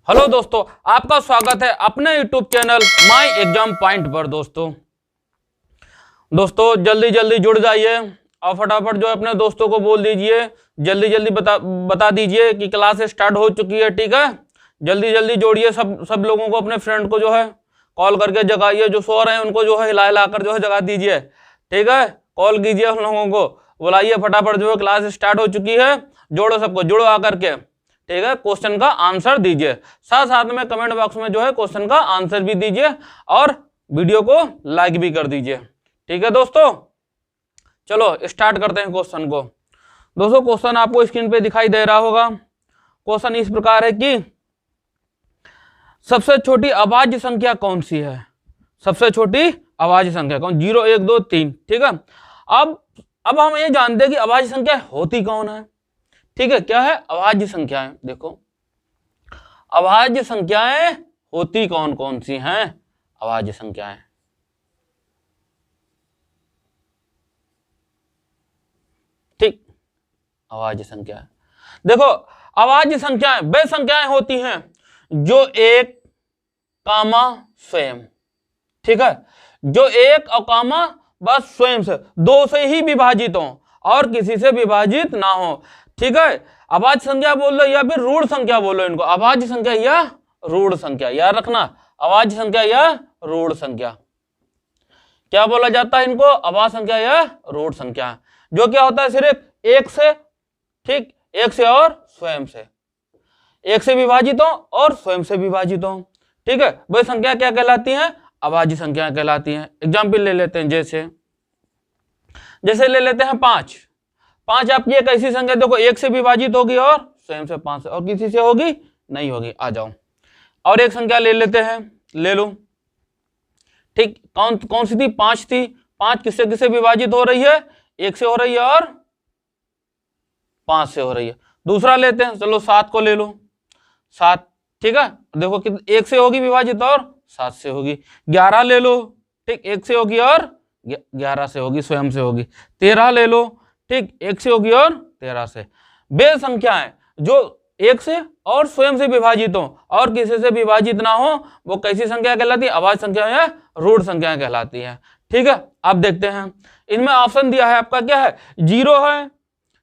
Hello दोस्तों, आपका स्वागत है अपने YouTube channel my exam point पर। दोस्तों जल्दी जल्दी जुड़ जाइए और फटाफट जो है अपने दोस्तों को बोल दीजिए, जल्दी जल्दी बता दीजिए कि क्लास स्टार्ट हो चुकी है। ठीक है, जल्दी जल्दी जोड़िए सब लोगों को, अपने फ्रेंड को जो है कॉल करके जगाइए, जो सो रहे हैं उनको जो है हिला हिला कर जो है जगा दीजिए। ठीक है, कॉल कीजिए उन लोगों को, बुलाइए फटाफट, जो है क्लास स्टार्ट हो चुकी है। जोड़ो सबको, जुड़ो आकर के। ठीक है, क्वेश्चन का आंसर दीजिए, साथ साथ में कमेंट बॉक्स में जो है क्वेश्चन का आंसर भी दीजिए और वीडियो को लाइक भी कर दीजिए। ठीक है दोस्तों, चलो स्टार्ट करते हैं क्वेश्चन को। दोस्तों क्वेश्चन आपको स्क्रीन पे दिखाई दे रहा होगा। क्वेश्चन इस प्रकार है कि सबसे छोटी अभाज्य संख्या कौन सी है? सबसे छोटी अभाज्य संख्या कौन? 0 1 2 3। ठीक है, अब हम ये जानते हैं कि अभाज्य संख्या होती कौन है। ठीक है, क्या है? अभाज्य संख्याएं। देखो अभाज्य संख्याएं होती कौन कौन सी हैं? अभाज्य संख्याएं, ठीक, अभाज्य संख्याएं। देखो अभाज्य संख्याएं वे संख्याएं होती हैं जो एक कामा स्वयं, ठीक है, जो एक और कामा बस स्वयं से, दो से ही विभाजित हो और किसी से विभाजित ना हो। ठीक है, अभाज्य संख्या बोल लो या फिर ऋण संख्या बोलो इनको, अभाज्य संख्या या ऋण संख्या, याद रखना, अभाज्य संख्या या ऋण संख्या। क्या बोला जाता है इनको? अभाज्य संख्या या ऋण संख्या, जो क्या होता है सिर्फ एक से, ठीक, एक से और स्वयं से, एक से विभाजित हो और स्वयं से विभाजित हो। ठीक है, वह संख्या क्या कहलाती है? अभाज्य संख्या कहलाती है। एग्जाम्पल ले लेते हैं, जैसे ले लेते हैं 5। 5 आपकी एक ऐसी संख्या, देखो एक से विभाजित होगी और स्वयं से 5 से, और किसी से होगी नहीं होगी। आ जाओ और एक संख्या ले लेते हैं, ले लो। ठीक, कौन सी थी? 5 थी। 5 किससे किससे विभाजित हो रही है? 1 से हो रही है और 5 से हो रही है। दूसरा लेते हैं, चलो 7 को ले लो। 7, ठीक है, देखो कि 1 से होगी विभाजित और 7 से होगी। 11 ले लो, ठीक, 1 से होगी और 11 से होगी, स्वयं से होगी। 13 ले लो, ठीक, 1 से होगी और 13 से। वे संख्याएं जो 1 से और स्वयं से विभाजित हो और किसी से विभाजित ना हो, वो कैसी संख्या कहलाती है? अभाज्य संख्या या ऋण संख्या कहलाती है। ठीक है, अब देखते हैं, इनमें ऑप्शन दिया है आपका, क्या है? 0 है,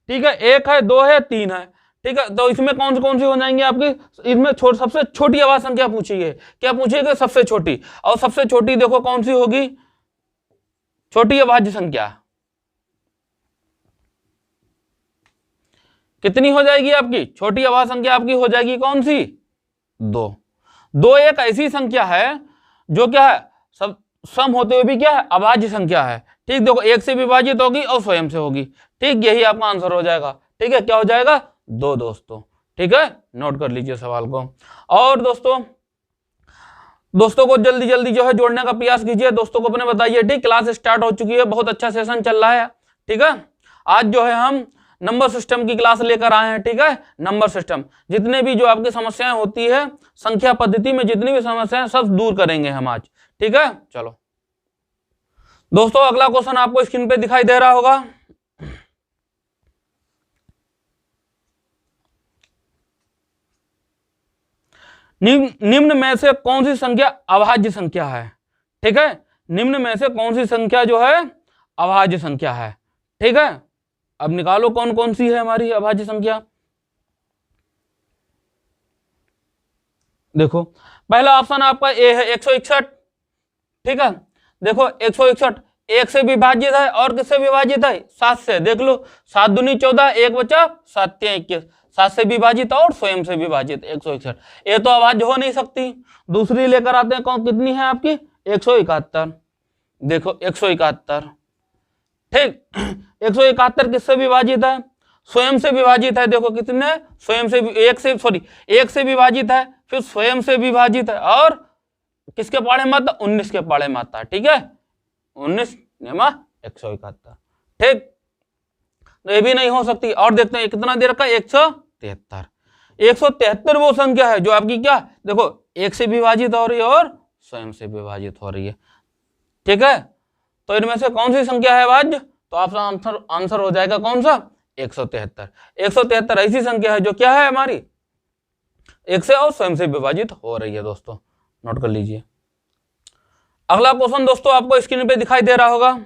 ठीक है, 1 है, 2 है, 3 है। ठीक है, तो इसमें कौन सी हो जाएंगी आपकी? इसमें सबसे छोटी अभाज्य संख्या पूछी है। क्या पूछेगी? सबसे छोटी। और सबसे छोटी देखो कौन सी होगी? छोटी अभाज्य संख्या कितनी हो जाएगी आपकी? छोटी अभाज्य संख्या आपकी हो जाएगी कौन सी? 2। 2 एक ऐसी संख्या है जो क्या है? सब सम होते हुए भी क्या है? अभाज्य संख्या है। ठीक, देखो 1 से विभाजित होगी और स्वयं से होगी। ठीक, यही आपका आंसर हो जाएगा। ठीक है, क्या हो जाएगा? 2 दोस्तों। ठीक है, नोट कर लीजिए सवाल को। और दोस्तों को जल्दी जल्दी जो है जोड़ने का प्रयास कीजिए, दोस्तों को अपने बताइए। ठीक, क्लास स्टार्ट हो चुकी है, बहुत अच्छा सेशन चल रहा है। ठीक है, आज जो है हम नंबर सिस्टम की क्लास लेकर आए हैं। ठीक है, नंबर सिस्टम, जितने भी जो आपकी समस्याएं होती है संख्या पद्धति में, जितनी भी समस्याएं सब दूर करेंगे हम आज। ठीक है, चलो दोस्तों अगला क्वेश्चन आपको स्क्रीन पे दिखाई दे रहा होगा। निम्न में से कौन सी संख्या अभाज्य संख्या है? ठीक है, निम्न में से कौन सी संख्या जो है अभाज्य संख्या है? ठीक है, अब निकालो कौन कौन सी है हमारी अभाज्य संख्या। देखो पहला ऑप्शन आपका ए है, 161। ठीक है, देखो 161 1 से विभाजित है और किससे विभाजित है? 7 से। देख लो, 7 दूनी 14, 1 बचा 7 3 21, 7 से विभाजित और स्वयं से विभाजित 161। ये तो अभाज्य हो नहीं सकती। दूसरी लेकर आते हैं, कौन कितनी है आपकी? 171। देखो 171, ठीक, 171 किससे विभाजित है? स्वयं से विभाजित है। देखो कितने? स्वयं से, 1 से विभाजित है, फिर स्वयं से विभाजित है और किसके पाड़े माता? 19 के पाड़े माता। ठीक है, 19 नेमा 171। ठीक, तो ये भी नहीं हो सकती। और देखते हैं कितना दे रखा है? 173। 173 वो संख्या है जो आपकी क्या? देखो 1 से विभाजित हो रही है और स्वयं से विभाजित हो रही है। ठीक है, तो इनमें से कौन सी संख्या है अभाज्य? तो आपका आंसर हो जाएगा कौन सा? 173। 173 ऐसी संख्या है जो क्या है हमारी एक से और स्वयं से विभाजित हो रही है दोस्तों, नोट कर लीजिए। अगला क्वेश्चन दोस्तों आपको स्क्रीन पे दिखाई दे रहा होगा,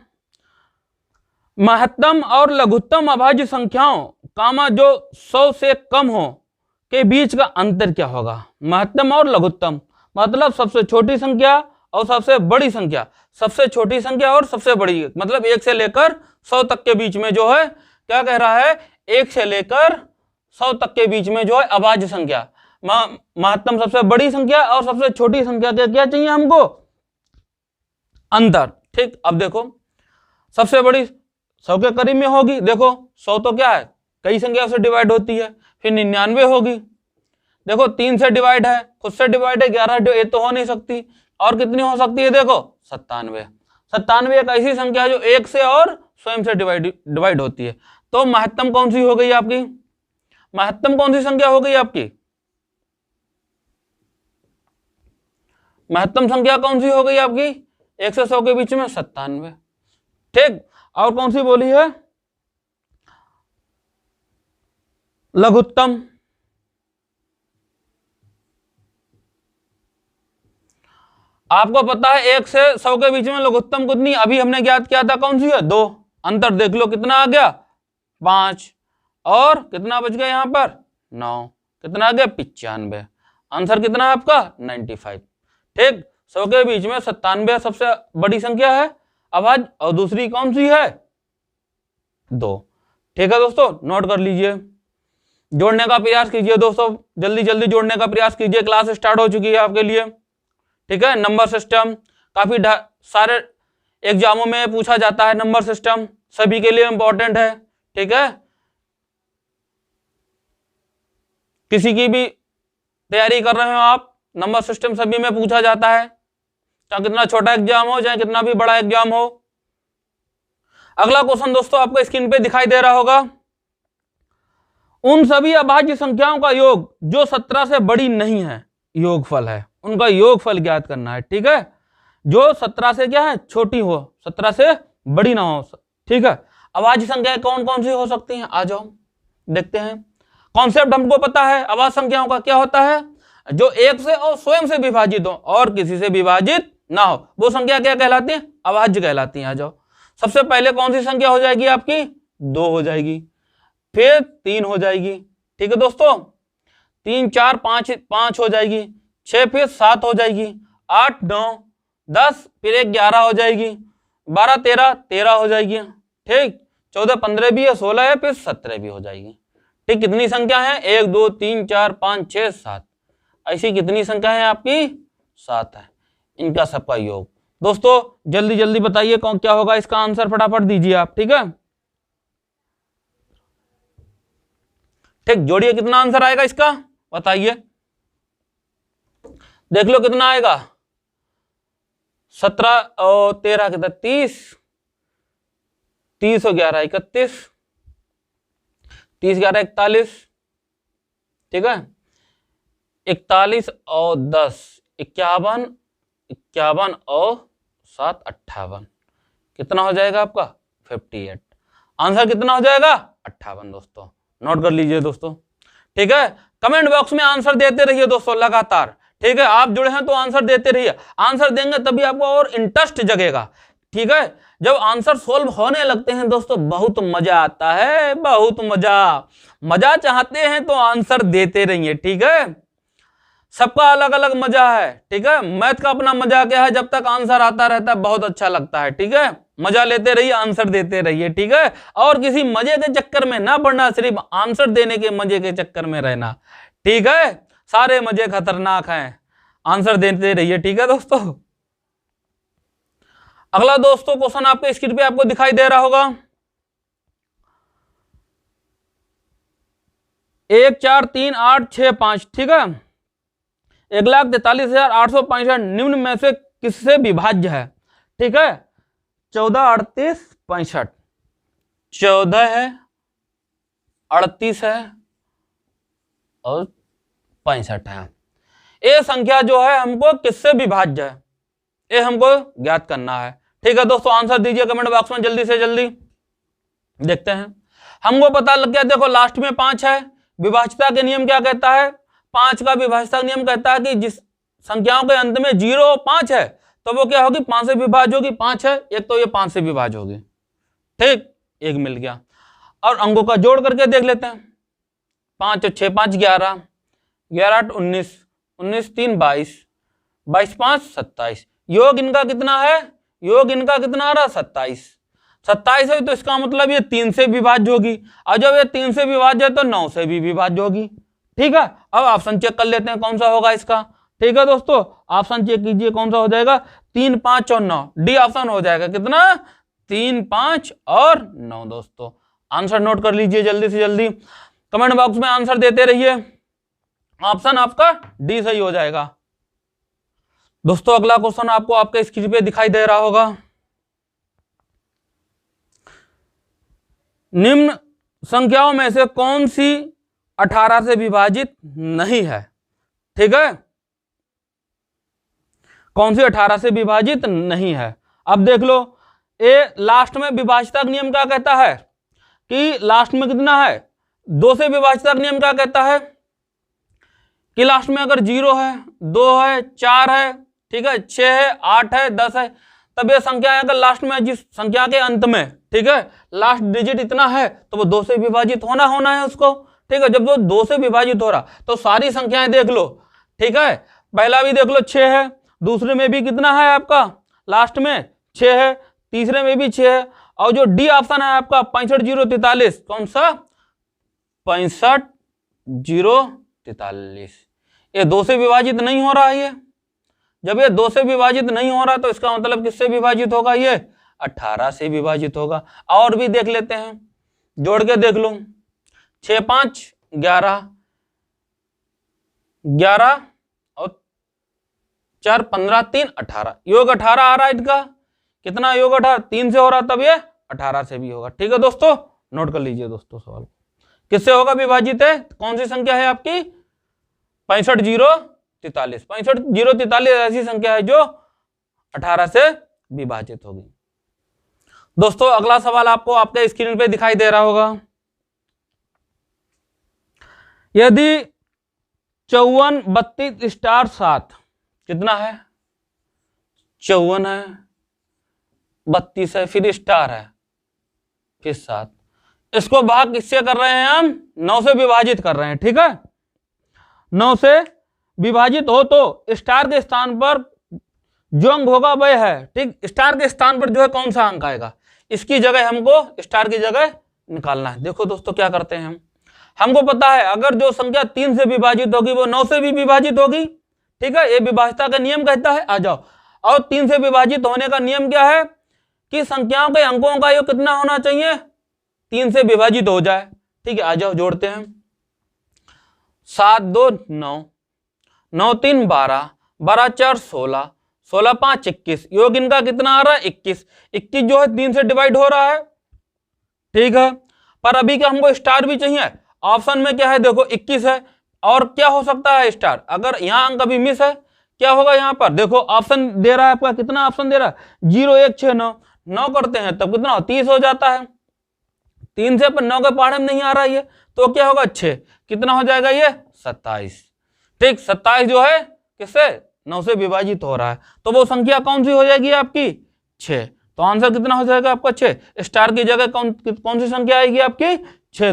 महत्तम और लघुत्तम अभाज्य संख्याओं कामा जो 100 से कम हो के बीच का अंतर क्या होगा। महत्तम और लघुत्तम मतलब सबसे छोटी संख्या और सबसे बड़ी संख्या, सबसे छोटी संख्या और सबसे बड़ी, मतलब 1 से लेकर 100 तक के बीच में जो है, क्या कह रहा है, 1 से लेकर 100 तक के बीच में जो है अभाज्य संख्या, महत्तम सबसे बड़ी संख्या और सबसे छोटी संख्या के क्या चाहिए हमको, अंतर। ठीक, अब देखो सबसे बड़ी 100 के करीब में होगी, देखो 100 तो क्या है, कई संख्या से डिवाइड होती है, फिर 99 होगी, देखो 3 से डिवाइड है, खुद से डिवाइड है, 11 ये तो हो नहीं सकती, और कितनी हो सकती है, देखो 97। 97 एक ऐसी संख्या है जो 1 से और स्वयं से डिवाइड होती है। तो महत्तम कौन सी हो गई आपकी, महत्तम कौन सी संख्या हो गई आपकी, महत्तम संख्या कौन सी हो गई आपकी, 1 से 100 के बीच में 97। ठीक, और कौन सी बोली है, लघुत्तम। आपको पता है 1 से 100 के बीच में लघुत्तम कितनी, अभी हमने ज्ञात किया था, कौन सी है, 2। अंतर देख लो कितना आ गया, 5, और कितना बच गया यहाँ पर, 9, कितना आ गया, 95। आंसर कितना है आपका, 95। ठीक, 100 के बीच में 97 सबसे बड़ी संख्या है अभाज्य, और दूसरी कौन सी है, 2। ठीक है दोस्तों, नोट कर लीजिए, जोड़ने का प्रयास कीजिए दोस्तों, जल्दी जल्दी जोड़ने का प्रयास कीजिए, क्लास स्टार्ट हो चुकी है आपके लिए। ठीक है, नंबर सिस्टम काफी सारे एग्जामों में पूछा जाता है, नंबर सिस्टम सभी के लिए इंपॉर्टेंट है। ठीक है, किसी की भी तैयारी कर रहे हो आप, नंबर सिस्टम सभी में पूछा जाता है, चाहे कितना छोटा एग्जाम हो चाहे कितना भी बड़ा एग्जाम हो। अगला क्वेश्चन दोस्तों आपको स्क्रीन पे दिखाई दे रहा होगा, उन सभी अभाज्य संख्याओं का योग जो 17 से बड़ी नहीं है, योगफल है, उनका योगफल ज्ञात करना है। ठीक है, जो 17 से क्या है, छोटी हो, 17 से बड़ी ना हो। ठीक है, अभाज्य संख्याएं कौन कौन सी हो सकती हैं, आ जाओ देखते हैं। कॉन्सेप्ट हमको पता है अभाज्य संख्याओं का, क्या होता है, जो 1 से और स्वयं से विभाजित हो और किसी से विभाजित ना हो, वो संख्या क्या कहलाती है, अभाज्य कहलाती है। आ जाओ, सबसे पहले कौन सी संख्या हो जाएगी आपकी, 2 हो जाएगी, फिर 3 हो जाएगी। ठीक है दोस्तों, 3 4 5 हो जाएगी, 6 फिर 7 हो जाएगी, 8 9 10 फिर 1 11 हो जाएगी, 12 13 हो जाएगी। ठीक, 14 15 भी है, 16 है, फिर 17 भी हो जाएगी। ठीक, कितनी संख्या है, 1 2 3 4 5 6 7, ऐसी कितनी संख्या है आपकी, 7 है, इनका सबका योग। दोस्तों जल्दी जल्दी बताइए कौन क्या होगा इसका आंसर, फटाफट दीजिए आप। ठीक है, ठीक, जोड़िए कितना आंसर आएगा इसका, बताइए, देख लो कितना आएगा, 17 और 13 कितना, 30, 30 और 11 31, 30 11 41। ठीक है, 41 और 10 51, 51 और 7 58, कितना हो जाएगा आपका, 58। आंसर कितना हो जाएगा, 58 दोस्तों, नोट कर लीजिए दोस्तों। ठीक है, कमेंट बॉक्स में आंसर देते रहिए दोस्तों लगातार। ठीक है, आप जुड़े हैं तो आंसर देते रहिए, आंसर देंगे तभी आपको और इंटरेस्ट जगेगा। ठीक है, जब आंसर सोल्व होने लगते हैं दोस्तों बहुत मजा आता है, बहुत मजा चाहते हैं तो आंसर देते रहिए। ठीक है, सबका अलग अलग मजा है। ठीक है, मैथ का अपना मजा क्या है, जब तक आंसर आता रहता है बहुत अच्छा लगता है। ठीक है, मजा लेते रहिए, आंसर देते रहिए। ठीक है, और किसी मजे के चक्कर में ना पड़ना, सिर्फ आंसर देने के मजे के चक्कर में रहना। ठीक है, सारे मजे खतरनाक हैं, आंसर देते रहिए। ठीक है दोस्तों, अगला दोस्तों क्वेश्चन आपके स्क्रीन पे आपको दिखाई दे रहा होगा, 1 4 3 8 6 5। ठीक है, 1,43,865 निम्न में से किससे विभाज्य है। ठीक है, 14 38 65, 14 है, 38 है और 65 है। ये संख्या जो है हमको किससे विभाज्य है, ये हमको ज्ञात करना है। ठीक है दोस्तों, आंसर दीजिए कमेंट बॉक्स में जल्दी से जल्दी, देखते हैं। हमको पता लग गया, देखो लास्ट में 5 है, विभाज्यता के नियम क्या कहता है, 5 का विभाज्यता नियम कहता है कि जिस संख्याओं के अंत में 0 और 5 है तो वो क्या होगी, 5 से विभाज्य होगी। 5 है एक तो ये 5 से विभाज्य होगी। ठीक, एक मिल गया। और अंकों का जोड़ करके देख लेते हैं। 5 और 6 5 11, 11 8 19, 19 3 22, 22 5 27। योग इनका कितना है, योग इनका कितना आ रहा, 27। 27 है तो इसका मतलब ये 3 से विभाज्य होगी, और जब ये 3 से विभाज्य है तो 9 से भी विभाज्य होगी। ठीक है, अब ऑप्शन चेक कर लेते हैं कौन सा होगा इसका। ठीक है दोस्तों, ऑप्शन चेक कीजिए कौन सा हो जाएगा, 3 5 और 9, डी ऑप्शन हो जाएगा। कितना, 3 5 और 9। दोस्तों आंसर नोट कर लीजिए जल्दी से जल्दी, कमेंट बॉक्स में आंसर देते रहिए। ऑप्शन आपका डी सही हो जाएगा। दोस्तों अगला क्वेश्चन आपको आपके स्क्रीन पे दिखाई दे रहा होगा। निम्न संख्याओं में से कौन सी 18 से विभाजित नहीं है। ठीक है, कौन सी 18 से विभाजित नहीं है। अब देख लो, ए लास्ट में विभाज्यता का नियम क्या कहता है कि लास्ट में कितना है, 2 से विभाज्यता का नियम क्या कहता है कि लास्ट में अगर 0 है, 2 है, 4 है, ठीक है, 6 है, 8 है, 10 है, तब ये संख्या अगर लास्ट में जिस संख्या के अंत में, ठीक है, लास्ट डिजिट इतना है तो वो 2 से विभाजित होना है उसको। ठीक है, जब वो 2 से विभाजित हो रहा तो सारी संख्याएं देख लो। ठीक है, पहला भी देख लो 6 है, दूसरे में भी कितना है आपका, लास्ट में 6 है, तीसरे में भी 6 है, और जो डी ऑप्शन है आपका 65 0 43, कौन सा, 65 0 43, ये 2 से विभाजित नहीं हो रहा है। ये जब ये 2 से विभाजित नहीं हो रहा तो इसका मतलब किससे विभाजित होगा, ये 18 से विभाजित होगा। और भी देख लेते हैं, जोड़ के देख लो, 6 5 11, 11 और 4 15 3 18, योग 18 आ रहा है इनका। कितना योग 18, 3 से हो रहा तब ये 18 से भी होगा। ठीक है दोस्तों, नोट कर लीजिए दोस्तों, सवाल किससे होगा विभाजित है, कौन सी संख्या है आपकी, 65 0 43। 65 0 43 ऐसी संख्या है जो 18 से विभाजित होगी। दोस्तों अगला सवाल आपको आपके स्क्रीन पे दिखाई दे रहा होगा। यदि 54 32 स्टार 7, कितना है, 54 है, 32 है, फिर स्टार है, फिर 7, इसको भाग किससे कर रहे हैं हम, 9 से विभाजित कर रहे हैं। ठीक है, 9 से विभाजित हो तो स्टार के स्थान पर जो अंक होगा वह है, ठीक, स्टार के स्थान पर जो है कौन सा अंक आएगा, इसकी जगह हमको स्टार की जगह निकालना है। देखो दोस्तों क्या करते हैं हम, हमको पता है अगर जो संख्या 3 से विभाजित होगी वो 9 से भी विभाजित होगी। ठीक है, ये विभाज्यता का नियम कहता है। आ जाओ, और 3 से विभाजित होने का नियम क्या है कि संख्याओं के अंकों का योग कितना होना चाहिए, 3 से विभाजित हो जाए। ठीक है, आ जाओ जोड़ते हैं, 7 2 9, 9 3 12, 12 4 16, 16 5 21, योग इनका कितना आ रहा है, 21। 21 जो है 3 से डिवाइड हो रहा है। ठीक है, पर अभी क्या हमको स्टार भी चाहिए, ऑप्शन में क्या है देखो 21 है, और क्या हो सकता है स्टार, अगर यहाँ अंक अभी मिस है क्या होगा, यहाँ पर देखो ऑप्शन दे रहा है आपका, कितना ऑप्शन दे रहा है, 0 1 6 9, 9 करते हैं तब कितना 30 हो जाता है, 3 से पर 9 के पहाड़े में नहीं आ रहा है ये, तो क्या होगा 6, कितना हो जाएगा ये 27। ठीक, 27 जो है किससे, 9 से विभाजित हो रहा है, तो वो संख्या कौन सी हो जाएगी आपकी, 6। तो आंसर कितना हो जाएगा आपका 6, स्टार की जगह कौन सी संख्या आएगी आपकी, 6।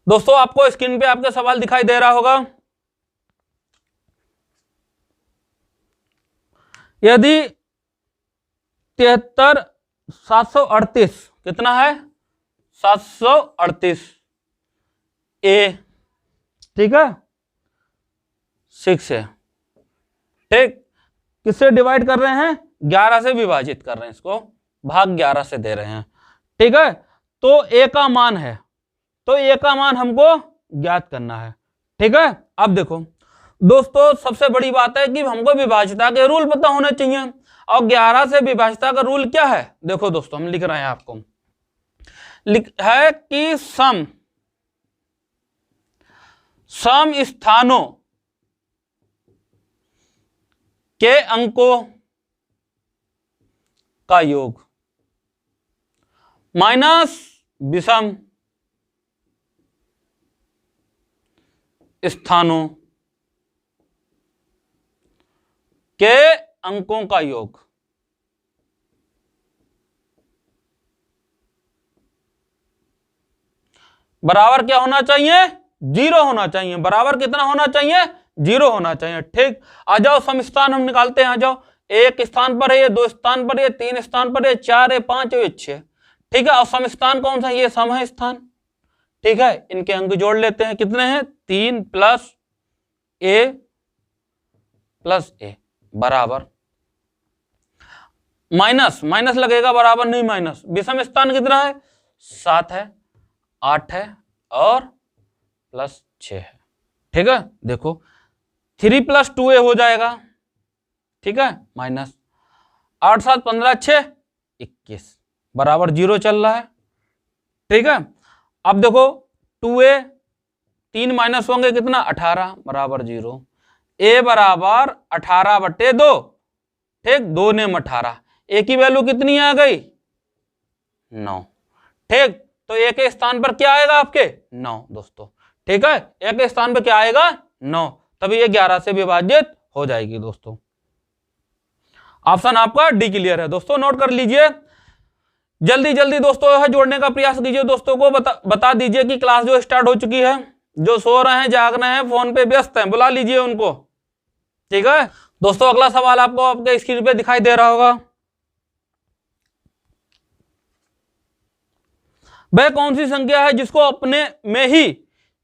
दोस्तों आपको स्क्रीन पे आपके सवाल दिखाई दे रहा होगा। यदि 73 738, कितना है 738 ए, ठीक है 6 है, ठीक, किससे डिवाइड कर रहे हैं, 11 से विभाजित कर रहे हैं, इसको भाग 11 से दे रहे हैं। ठीक है, तो ए का मान है, तो ए का मान हमको ज्ञात करना है। ठीक है, अब देखो दोस्तों सबसे बड़ी बात है कि हमको विभाज्यता के रूल पता होने चाहिए, और 11 से विभाज्यता का रूल क्या है, देखो दोस्तों हम लिख रहे हैं आपको, है कि सम स्थानों के अंकों का योग माइनस विषम स्थानों के अंकों का योग। बराबर क्या होना चाहिए? 0 होना चाहिए। बराबर कितना होना चाहिए? 0 होना चाहिए। ठीक, आ जाओ सम स्थान हम निकालते हैं। आ जाओ, 1 स्थान पर है ये, 2 स्थान पर है, 3 स्थान पर है, 4 है, 5 है, 6। ठीक है, और सम स्थान कौन सा? ये सम है स्थान। ठीक है, इनके अंक जोड़ लेते हैं। कितने हैं? 3 प्लस ए बराबर माइनस माइनस लगेगा, बराबर नहीं माइनस। विषम स्थान कितना है? 7 है, 8 है और प्लस 6 है। ठीक है, देखो 3 प्लस 2a हो जाएगा। ठीक है, माइनस 8 7 15 6 21 बराबर 0 चल रहा है। ठीक है, अब देखो 2a 3 माइनस होंगे कितना? 18 बराबर 0। a बराबर 18/2। ठीक, 2 ने 18, a की वैल्यू कितनी आ गई? 9। ठीक, तो a के स्थान पर क्या आएगा आपके? 9 दोस्तों। ठीक है, a के स्थान पर क्या आएगा? 9, तभी ये 11 से विभाजित हो जाएगी दोस्तों। ऑप्शन आपका डी क्लियर है दोस्तों, नोट कर लीजिए। जल्दी जल्दी दोस्तों है जोड़ने का प्रयास कीजिए। दोस्तों को बता दीजिए कि क्लास जो स्टार्ट हो चुकी है। जो सो रहे हैं, जाग रहे हैं, फोन पे व्यस्त हैं, बुला लीजिए उनको। ठीक है दोस्तों, अगला सवाल आपको आपके स्क्रीन पे दिखाई दे रहा होगा। वह कौन सी संख्या है जिसको अपने में ही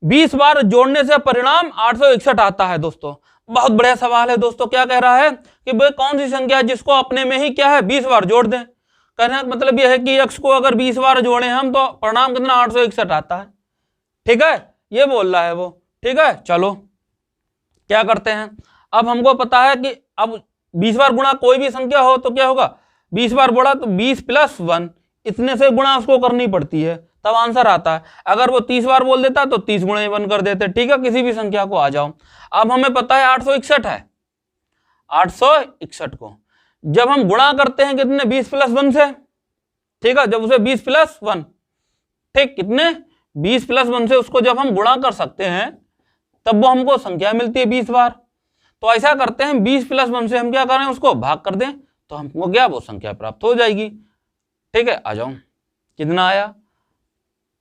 20 बार जोड़ने से परिणाम 861 आता है? दोस्तों बहुत बढ़िया सवाल है दोस्तों। क्या कह रहा है कि वह कौन सी संख्या है जिसको अपने में ही क्या है 20 बार जोड़ दें। कहने का मतलब यह है कि x को अगर 20 बार जोड़े हम तो परिणाम कितना? 861 आता है। ठीक है, ये बोल रहा है वो। ठीक है, चलो क्या करते हैं। अब हमको पता है कि अब 20 बार गुणा कोई भी संख्या हो तो क्या होगा? 20 बार गुणा तो 20 + 1 इतने से गुणा उसको करनी पड़ती है, तब आंसर आता है। अगर वो 30 बार बोल देता तो 30 गुणे 1 कर देते। ठीक है, किसी भी संख्या को आ जाओ। अब हमें पता है 861 है। 861 को जब हम गुणा करते हैं कितने? 20 + 1 से। ठीक है, जब उसे 20 + 1, ठीक कितने? 20 + 1 से उसको जब हम गुणा कर सकते हैं तब वो हमको संख्या मिलती है 20 बार। तो ऐसा करते हैं 20 + 1 से हम क्या करें? उसको भाग कर दें तो हमको क्या वो संख्या प्राप्त हो जाएगी। ठीक है, आ जाओ, कितना आया?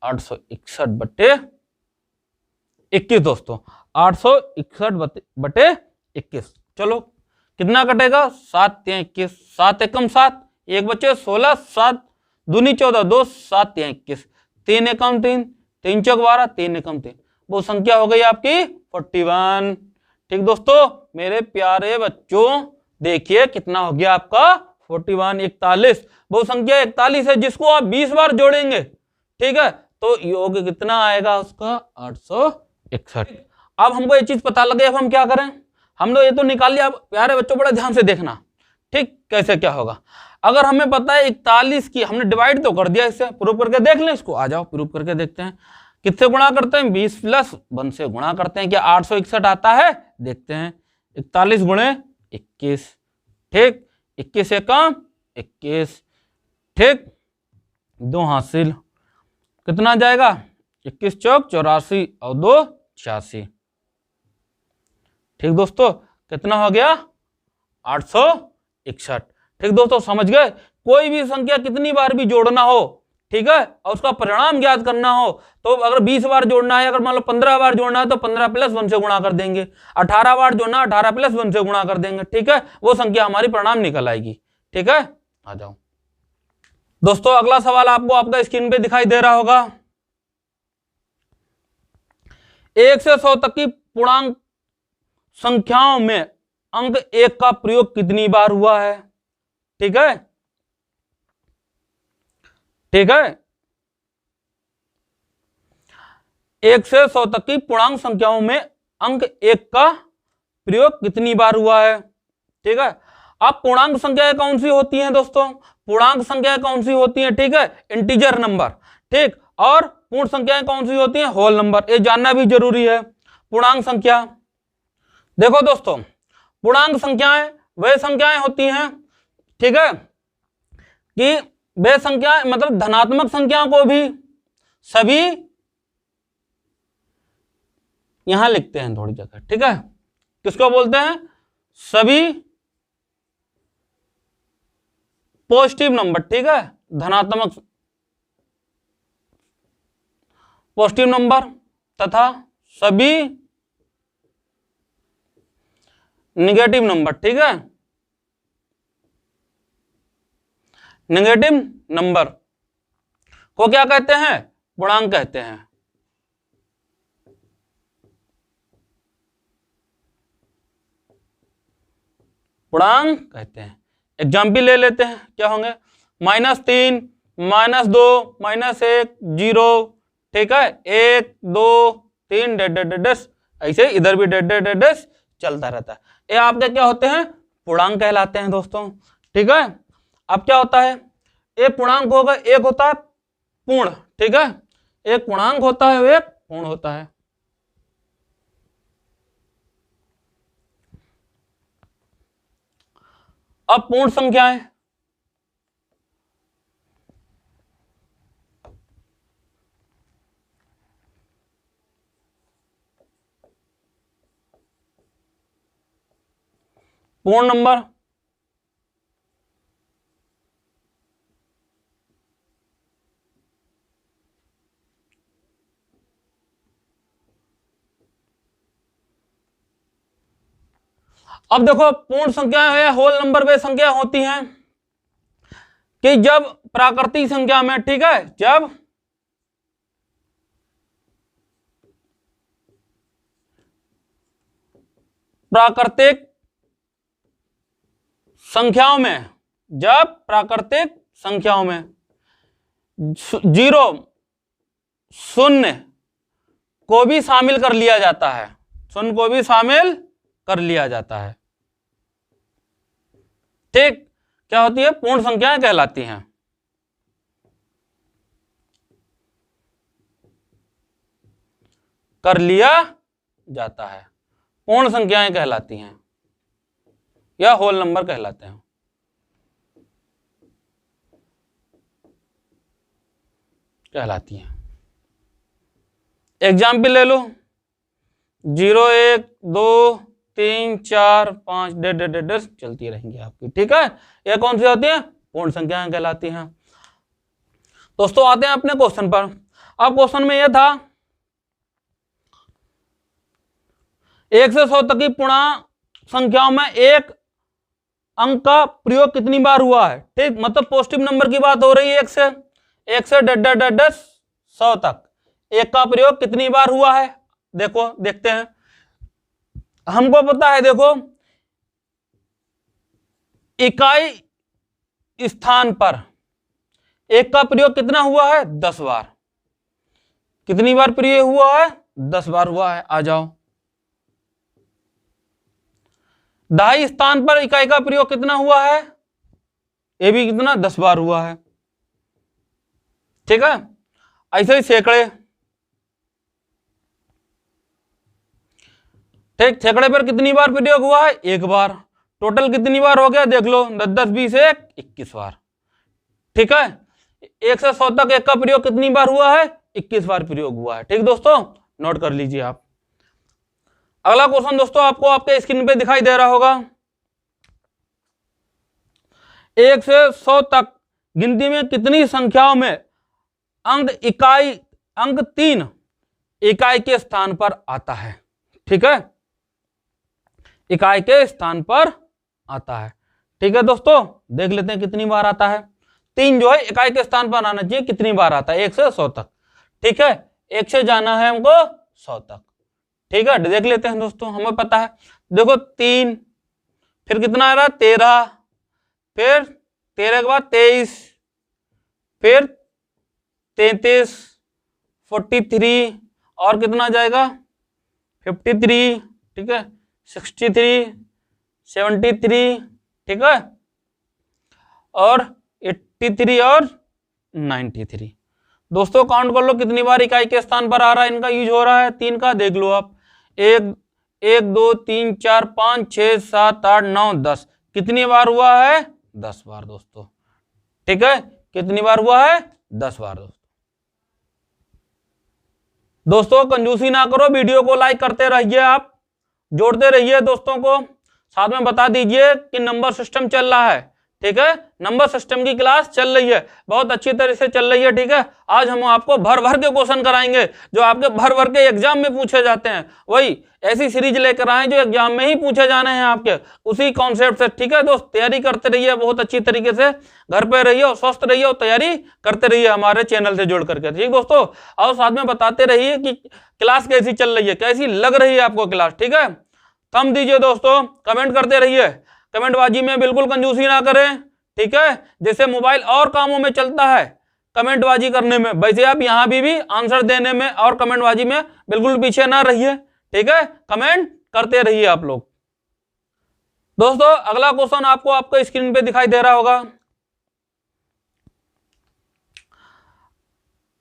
861/21 दोस्तों, 861/21। चलो कितना कटेगा? 7 × 21, 7 × 7, 1 बचे 16, 7 दूनी 14, 2 7 × 21, 3 × 3, 3 × 12, 3 × 3, वो संख्या हो गई आपकी 41। ठीक दोस्तों मेरे प्यारे बच्चों, देखिए कितना हो गया आपका 41, 41। वो संख्या 41 है जिसको आप 20 बार जोड़ेंगे। ठीक है, तो योग कितना आएगा उसका? 861। अब हमको ये चीज पता लगे, अब हम क्या करें? हम लोग ये तो निकाल लिया। प्यारे बच्चों बड़ा ध्यान से देखना। ठीक, कैसे क्या होगा? अगर हमें पता है 41 की हमने डिवाइड तो कर दिया, इससे प्रूफ करके देख लें इसको। आ जाओ प्रूफ करके देखते हैं। किससे गुणा करते हैं? 20 + 1 से गुणा करते हैं। क्या 861 आता है? देखते हैं। 41 × 21। ठीक, 21 से कम 21। ठीक, 2 हासिल, कितना जाएगा? 21 चौक 84 और 2 86। ठीक दोस्तों, कितना हो गया? 861। ठीक दोस्तों, समझ गए? कोई भी संख्या कितनी बार भी जोड़ना हो, ठीक है, और उसका परिणाम ज्ञात करना हो तो अगर 20 बार जोड़ना है, अगर मान लो 15 बार जोड़ना है तो 15 + 1 से गुणा कर देंगे। 18 बार जोड़ना, 18 + 1 से गुणा कर देंगे। ठीक है, वो संख्या हमारी परिणाम निकल आएगी। ठीक है, आ जाओ दोस्तों, अगला सवाल आपको आपका स्क्रीन पे दिखाई दे रहा होगा। 1 से 100 तक की पूर्णांक संख्याओं में अंक 1 का प्रयोग कितनी बार हुआ है? ठीक है, ठीक है, 1 से 100 तक की पूर्णांक संख्याओं में अंक 1 का प्रयोग कितनी बार हुआ है? ठीक है, अब पूर्णांक संख्याएं कौन सी होती हैं दोस्तों? पूर्णांक संख्याएं कौन सी होती हैं? ठीक है, इंटीजर नंबर। ठीक, और पूर्ण संख्याएं कौन सी होती हैं? Whole number. ये जानना भी जरूरी है। पूर्णांक संख्या, देखो दोस्तों, पूर्णांक संख्याएं वे संख्याएं होती हैं, ठीक है, कि वे संख्याएं मतलब धनात्मक संख्याओं को भी सभी यहां लिखते हैं थोड़ी जगह, ठीक है। किसको बोलते हैं? सभी पॉजिटिव नंबर, ठीक है, धनात्मक पॉजिटिव नंबर तथा सभी नेगेटिव नंबर, ठीक है, नेगेटिव नंबर को क्या कहते हैं? पूर्णांक कहते हैं। पूर्णांक कहते हैं। एग्जाम्पल ले लेते हैं, क्या होंगे? -3, -2, -1, 0, ठीक है, 1, 2, 3 डैश, ऐसे इधर भी डैश चलता रहता है। ये आपके क्या होते हैं? पूर्णांक कहलाते हैं दोस्तों, ठीक है। अब क्या होता है? एक पूर्णांक होगा, एक होता है पूर्ण, ठीक है, एक पूर्णांक होता है, एक पूर्ण होता है। अब पूर्ण संख्याएं, पूर्ण नंबर, अब देखो पूर्ण संख्याएं है होल नंबर वे संख्या होती हैं कि जब प्राकृतिक संख्या में, ठीक है, जब प्राकृतिक संख्याओं में, जब प्राकृतिक संख्याओं में 0, 0 को भी शामिल कर लिया जाता है, 0 को भी शामिल कर लिया जाता है, ठीक, क्या होती है? पूर्ण संख्याएं कहलाती हैं। कर लिया जाता है, पूर्ण संख्याएं कहलाती हैं या होल नंबर कहलाते हैं। कहलाती हैं। एग्जाम्पल ले लो, 0, 1, 2, 3, 4, 5 डैश चलती रहेंगी आपकी, ठीक है। ये कौन सी होती है? पूर्ण संख्याएं कहलाती हैं। दोस्तों आते हैं अपने क्वेश्चन पर। अब क्वेश्चन में यह था 1 से 100 तक की पूर्णांक संख्याओं में एक अंक का प्रयोग कितनी बार हुआ है, ठीक, मतलब पॉजिटिव नंबर की बात हो रही है। 1 से डैश 100 तक एक का प्रयोग कितनी बार हुआ है? देखो देखते हैं, हमको पता है, देखो इकाई स्थान पर एक का प्रयोग कितना हुआ है? 10 बार। कितनी बार प्रयोग हुआ है? 10 बार हुआ है। आ जाओ, दहाई स्थान पर इकाई का प्रयोग कितना हुआ है? ये भी कितना? 10 बार हुआ है, ठीक है। ऐसे ही सैकड़े, ठीक, सैकड़े पर कितनी बार प्रयोग हुआ है? 1 बार। टोटल कितनी बार हो गया? देख लो, 10, 10, 20, 1, 21 बार, ठीक है। 1 से 100 तक एक का प्रयोग कितनी बार हुआ है? 21 बार प्रयोग हुआ है, ठीक दोस्तों, नोट कर लीजिए आप। अगला क्वेश्चन दोस्तों आपको आपके स्क्रीन पे दिखाई दे रहा होगा। 1 से 100 तक गिनती में कितनी संख्याओं में अंक 3 इकाई के स्थान पर आता है, ठीक है, इकाई के स्थान पर आता है, ठीक है दोस्तों। देख लेते हैं कितनी बार आता है। 3 जो है इकाई के स्थान पर आना चाहिए, कितनी बार आता है? 1 से 100 तक, ठीक है, 1 से जाना है हमको 100 तक, ठीक है। देख लेते हैं दोस्तों, हमें पता है, देखो 3, फिर कितना आ रहा? 13, फिर 13 के बाद 23, फिर 33, 43 और कितना जाएगा? 53, ठीक है, 63, 73, ठीक है, और 83 और 93। दोस्तों काउंट कर लो कितनी बार इकाई के स्थान पर आ रहा है, इनका यूज हो रहा है। 3 का देख लो आप, 1, 2, 3, 4, 5, 6, 7, 8, 9, 10, कितनी बार हुआ है? 10 बार दोस्तों, ठीक है। कितनी बार हुआ है? 10 बार दोस्तों, दोस्तों कंजूसी ना करो, वीडियो को लाइक करते रहिए, आप जोड़ते रहिए दोस्तों को, साथ में बता दीजिए कि नंबर सिस्टम चल रहा है। ठीक है, नंबर सिस्टम की क्लास चल रही है, बहुत अच्छी तरह से चल रही है। ठीक है, आज हम आपको भर भर के क्वेश्चन कराएंगे जो आपके भर भर के एग्जाम में पूछे जाते हैं। वही ऐसी सीरीज लेकर आए जो एग्जाम में ही पूछे जाने हैं आपके, उसी कॉन्सेप्ट से। ठीक है दोस्त, तैयारी करते रहिए बहुत अच्छी तरीके से, घर पे रहिए और स्वस्थ रहिए और तैयारी करते रहिए हमारे चैनल से जुड़ करके। ठीक दोस्तों, और साथ में बताते रहिए कि क्लास कैसी चल रही है, कैसी लग रही है आपको क्लास। ठीक है, थंब दीजिए दोस्तों, कमेंट करते रहिए, कमेंटबाजी में बिल्कुल कंजूसी ना करें। ठीक है, जैसे मोबाइल और कामों में चलता है कमेंटबाजी करने में, वैसे आप यहां भी आंसर देने में और कमेंटबाजी में बिल्कुल पीछे ना रहिए। ठीक है, कमेंट करते रहिए आप लोग। दोस्तों अगला क्वेश्चन आपको आपके स्क्रीन पे दिखाई दे रहा होगा।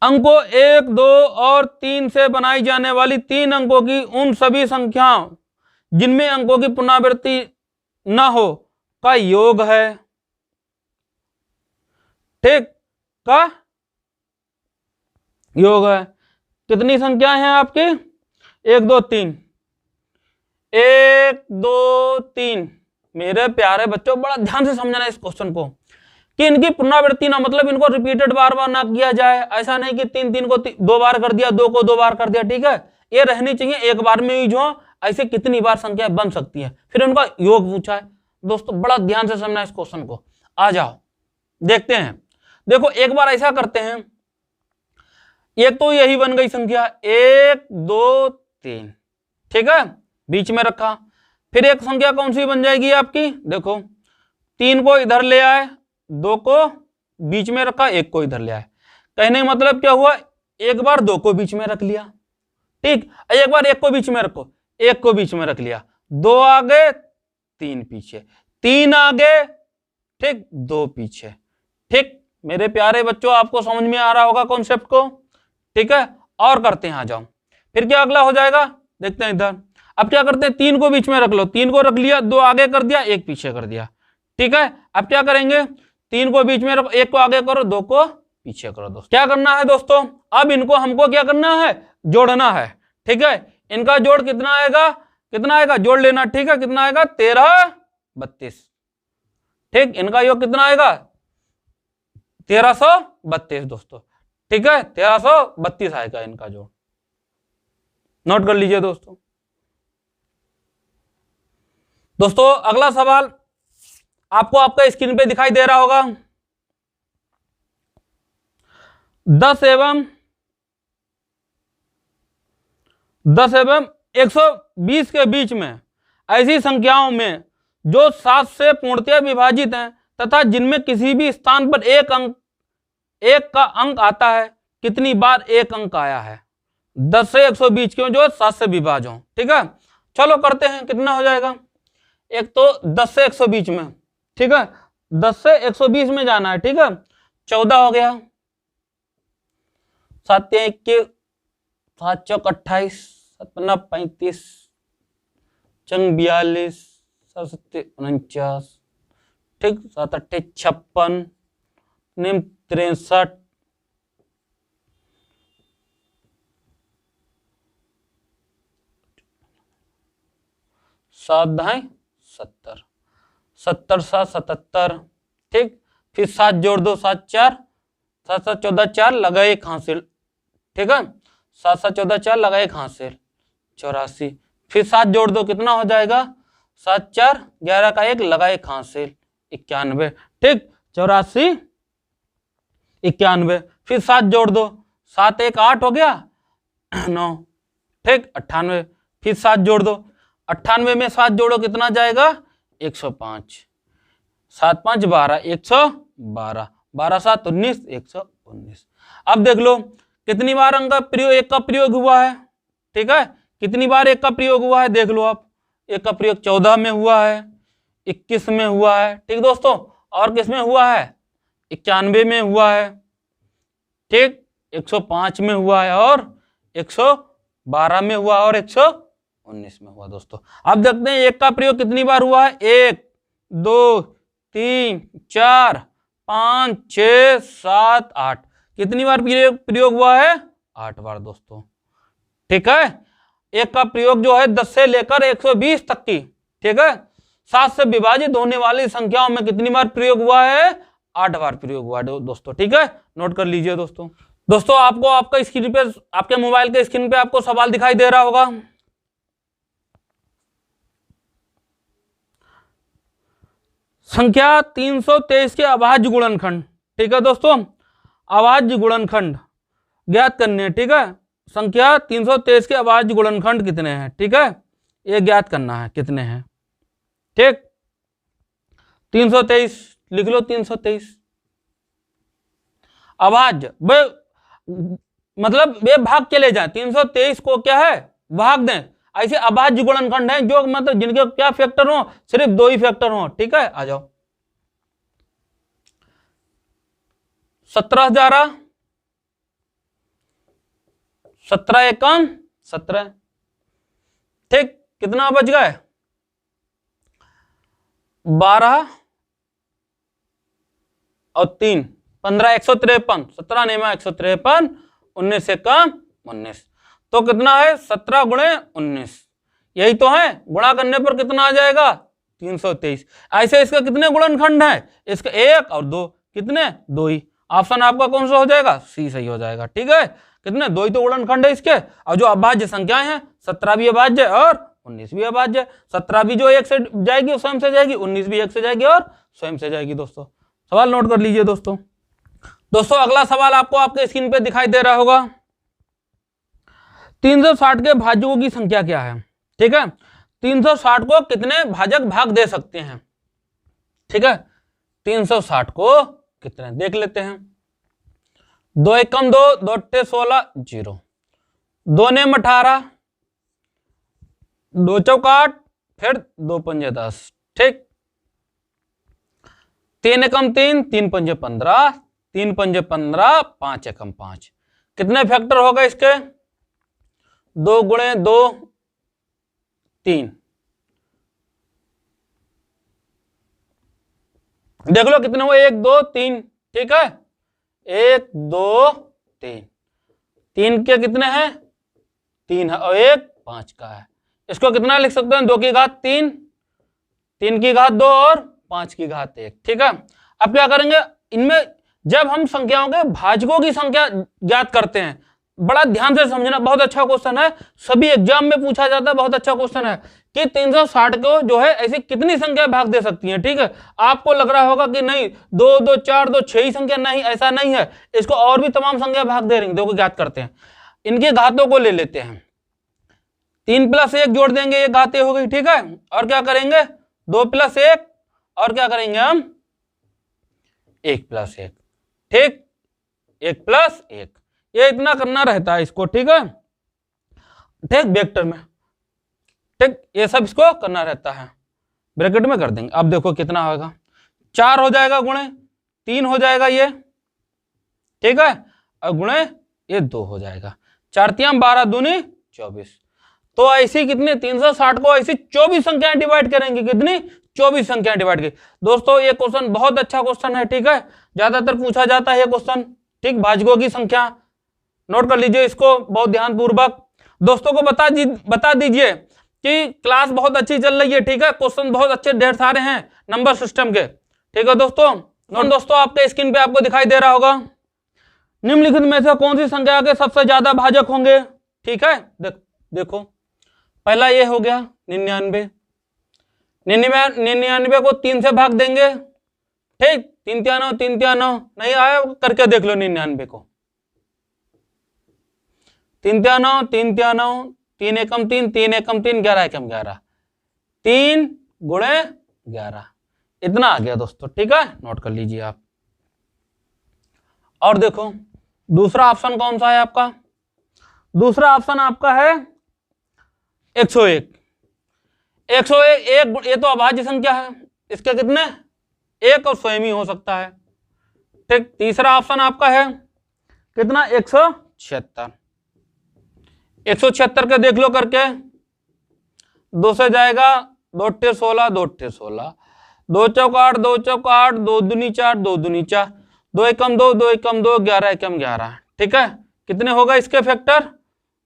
अंकों 1, 2 और 3 से बनाई जाने वाली 3 अंकों की उन सभी संख्याओं जिनमें अंकों की पुनरावृत्ति न हो का योग है। ठीक, का योग है। कितनी संख्याएं हैं आपकी? 1, 2, 3, 1, 2, 3। मेरे प्यारे बच्चों बड़ा ध्यान से समझना इस क्वेश्चन को कि इनकी पुनरावृत्ति ना, मतलब इनको रिपीटेड बार बार ना किया जाए। ऐसा नहीं कि 3 को 2 बार कर दिया, 2 को 2 बार कर दिया। ठीक है, ये रहनी चाहिए एक बार में ही जो ऐसे कितनी बार संख्या बन सकती है, फिर उनका योग पूछा है। दोस्तों बड़ा ध्यान से समझना इस क्वेश्चन को। आ जाओ देखते हैं। देखो एक बार ऐसा करते हैं, एक तो यही बन गई संख्या 1, 2, 3। ठीक है, बीच में रखा। फिर एक संख्या कौन सी बन जाएगी आपकी? देखो 3 को इधर ले आए, 2 को बीच में रखा, 1 को इधर ले आए। कहने का मतलब क्या हुआ? एक बार 2 को बीच में रख लिया। ठीक, एक बार 1 को बीच में रखो, 1 को बीच में रख लिया, 2 आगे 3 पीछे, 3 आगे, ठीक 2 पीछे। ठीक मेरे प्यारे बच्चों, आपको समझ में आ रहा होगा कॉन्सेप्ट को। ठीक है, और करते हैं, आ जाओ। फिर क्या अगला हो जाएगा, देखते हैं इधर। अब क्या करते हैं, 3 को बीच में रख लो, 3 को रख लिया, 2 आगे कर दिया, 1 पीछे कर दिया। ठीक है, अब क्या करेंगे, 3 को बीच में रखो, 1 को आगे करो, 2 को पीछे करो। दोस्तों क्या करना है दोस्तों, अब इनको हमको क्या करना है, जोड़ना है। ठीक है, इनका जोड़ कितना आएगा, कितना आएगा, जोड़ लेना। ठीक है, कितना आएगा, 13, 32। ठीक, इनका योग कितना आएगा, 1332 दोस्तों। ठीक है, 1332 आएगा इनका जोड़, नोट कर लीजिए दोस्तों। दोस्तों अगला सवाल आपको आपका स्क्रीन पे दिखाई दे रहा होगा। 10 एवं 120 के बीच में ऐसी संख्याओं में जो 7 से पूर्णतया विभाजित हैं तथा जिनमें किसी भी स्थान पर एक का अंक आता है, कितनी बार एक अंक आया है? 10 से 120 के जो 7 से विभाज्य हो। ठीक है, चलो करते हैं, कितना हो जाएगा। एक तो 10 से 120 में, ठीक है, 10 से 120 में जाना है। ठीक है, 14 हो गया, 7 21, 7 चौक 28, 7 9 35, चंग 42, 7 7 49, ठीक, 7 8 56, 63, 7 ढाई 70, 70 7 77। ठीक, फिर 7 जोड़ दो, 7 4, 7 7 14 4 लगाए एक हासिल। ठीक है, 7 7 14 4 लगाए एक हासिल, 84। फिर 7 जोड़ दो, कितना हो जाएगा, 7 4 11 का 1 लगाए एक हासिल, 91। ठीक, 84 91। फिर 7 जोड़ दो, 7 1 8 हो गया 9। ठीक, 98। फिर 7 जोड़ दो, 98 में 7 जोड़ो, कितना जाएगा, 105। 7 5 12, 112, 12 7 19, 119। अब देख लो कितनी बार अंक का प्रयोग, एक का प्रयोग हुआ है। ठीक है, कितनी बार एक का प्रयोग हुआ है, देख लो आप। एक का प्रयोग 14 में हुआ है, 21 में हुआ है। ठीक दोस्तों, और किस में हुआ है, 91 में हुआ है। ठीक, 105 में हुआ है, और 112 में हुआ, और 119 में हुआ। दोस्तों अब देखते हैं एक का प्रयोग कितनी बार हुआ है, 1 2 3 4 5 6 7 8। कितनी बार प्रयोग हुआ है, 8 बार दोस्तों। ठीक है। एक का प्रयोग जो है 10 से लेकर 120 तक की, ठीक है। 7 से विभाजित होने वाली संख्याओं में कितनी बार प्रयोग हुआ है? 8 बार प्रयोग हुआ है दोस्तों, ठीक है। नोट कर लीजिए दोस्तों। दोस्तों आपको आपका स्क्रीन पे, आपके मोबाइल के स्क्रीन पे आपको सवाल दिखाई दे रहा होगा। संख्या 323 के अभाज्य गुणनखंड, ठीक है दोस्तों, अभाज्य गुणनखंड ज्ञात करने हैं, ठीक है। संख्या 323 के अभाज्य गुणनखंड कितने हैं, ठीक है, ये ज्ञात करना है कितने हैं, ठीक। 323 लिख लो, 323 अभाज्य, मतलब वे भाग के ले जाए, 323 को क्या है, भाग दें। ऐसे अभाज्य गुणनखंड हैं जो मतलब जिनके क्या फैक्टर हो, सिर्फ 2 ही फैक्टर हो, ठीक है। आ जाओ, 17 11, 17 एकम 17, ठीक। कितना बच गए? 12 और 3 15, 153, 17 नेमा 153, 19 से कम 19, तो कितना है? 17 गुणे 19, यही तो है। गुणा करने पर कितना आ जाएगा? 323। ऐसे इसका कितने गुणनखंड है? इसका 1 और 2, कितने? 2 ही। ऑप्शन आपका कौन सा हो जाएगा? सी सही हो जाएगा, ठीक है। कितने? 2 ही तो गुणनखंड है इसके। और जो अभाज्य संख्याएं हैं, 17 भी अभाज्य और 19 भी अभाज्य। 17 भी जो 1 से जाएगी स्वयं से जाएगी, 19 भी 1 से जाएगी और स्वयं से जाएगी। दोस्तों सवाल नोट कर लीजिए दोस्तों। दोस्तों अगला सवाल आपको आपके स्क्रीन पे दिखाई दे रहा होगा। 360 के भाजकों की संख्या क्या है, ठीक है। 360 को कितने भाजक भाग दे सकते हैं, ठीक है। 360 को कितने देख लेते हैं। 2 एकम 2, 2 अट्ठे 16, 0, 2 नेम 18, 2 चौक 8, फिर 2 पंजे 10, ठीक। 3 एकम 3, 3 पंजे 15, 3 पंजे 15, 5 एकम 5, कितने फैक्टर होगा इसके? 2 गुणे 2 3, देख लो कितने हुए? 1 2 3, ठीक है। 1 2 3, 3 के कितने हैं? 3 है और 1 5 का है। इसको कितना लिख सकते हैं? 2 की घात 3, 3 की घात 2 और 5 की घात 1, ठीक है। अब क्या करेंगे इनमें, जब हम संख्याओं के भाजकों की संख्या ज्ञात करते हैं, बड़ा ध्यान से समझना, बहुत अच्छा क्वेश्चन है, सभी एग्जाम में पूछा जाता है, बहुत अच्छा क्वेश्चन है कि 360 को जो है ऐसी कितनी संख्या भाग दे सकती है, ठीक है। आपको लग रहा होगा कि नहीं 2 2 4 2 6 ही संख्या, नहीं, ऐसा नहीं है, इसको और भी तमाम संख्या भाग दे रही है। देखो ज्ञात करते हैं, इनकी घातों को ले लेते हैं, 3 + 1 जोड़ देंगे, ये घातें हो गई, ठीक है। और क्या करेंगे? 2 + 1 और क्या करेंगे हम? 1 + 1, ठीक, 1 + 1, ये इतना करना रहता है इसको, ठीक है, ठीक, वेक्टर में, ठीक, ये सब इसको करना रहता है, ब्रैकेट में कर देंगे। अब देखो कितना होगा, 4 हो जाएगा गुणे 3 हो जाएगा ये, ठीक है, और गुणे ये 2 हो जाएगा। 4 × 12 दूनी 24, तो ऐसी कितनी 360 को ऐसी 24 संख्याएं डिवाइड करेंगे, कितनी 24 संख्याएं डिवाइड की। दोस्तों ये क्वेश्चन बहुत अच्छा क्वेश्चन है, ठीक है, ज्यादातर पूछा जाता है ये क्वेश्चन, ठीक। भाजकों की संख्या नोट कर लीजिए इसको बहुत ध्यानपूर्वक। दोस्तों को बता दीजिए कि क्लास बहुत अच्छी चल रही है, ठीक है, क्वेश्चन बहुत अच्छे ढेर सारे हैं नंबर सिस्टम के, ठीक है दोस्तों। दोस्तों आपके स्क्रीन पे आपको दिखाई दे रहा होगा, निम्नलिखित में से कौन सी संख्या के सबसे ज्यादा भाजक होंगे, ठीक है। देखो पहला ये हो गया 99, 99 को 3 से भाग देंगे, ठीक, 3 × 9 3 × 9, नहीं आया करके देख लो 99 को, 3 × 9 3 × 9, 3 एकम 3 3 एकम 3, 11 एकम 11, 3 गुणे 11, इतना आ गया दोस्तों, ठीक है, नोट कर लीजिए आप। और देखो दूसरा ऑप्शन कौन सा है आपका? दूसरा ऑप्शन आपका है 101, 101, ये तो अभाज्य संख्या है, इसके कितने? 1 और स्वयं ही हो सकता है, ठीक। तीसरा ऑप्शन आपका है कितना? 176, 176 के देख लो करके, 2 से जाएगा 2 अट्ठे 16, 2 अट्ठे 16, 2 चौक 8, 2 चौक 8, 2 दूनी 4, 2 दूनी 4, 2 एकम 2, 2 एकम 2, 11 एकम 11, ठीक है। कितने होगा इसके फैक्टर?